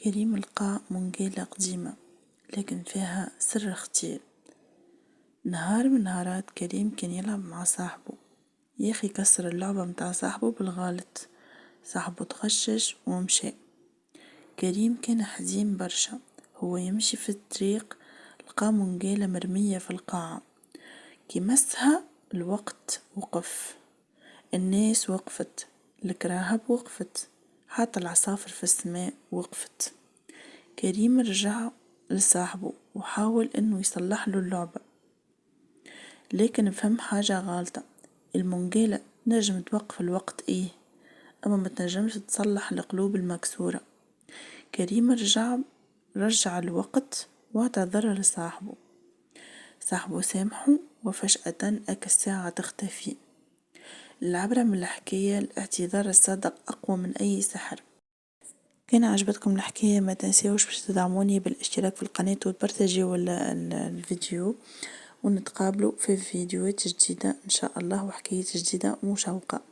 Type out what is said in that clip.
كريم لقى منجيلة قديمة لكن فيها سر خطير. نهار من نهارات كريم كان يلعب مع صاحبه، ياخي كسر اللعبة متاع صاحبه بالغلط. صاحبه تغشش ومشى. كريم كان حزين برشا، هو يمشي في الطريق لقى منجيلة مرمية في القاعة. كي مسها الوقت وقف، الناس وقفت، الكراهب وقفت، حتى العصافر في السماء وقفت. كريم رجع لصاحبه وحاول انه يصلح له اللعبة، لكن فهم حاجة غلطة. المنجلة نجم توقف الوقت اما ما تنجمش تصلح القلوب المكسورة. كريم رجع الوقت واعتذر لصاحبه. صاحبه سامحه وفجأة الساعة تختفي. العبرة من الحكاية الاعتذار الصادق أقوى من أي سحر. كان عجبتكم الحكاية ما تنسيوش باش تدعموني بالاشتراك في القناة وتبرتجيو الفيديو، ونتقابلوا في فيديوهات جديدة إن شاء الله وحكايات جديدة مشوقة.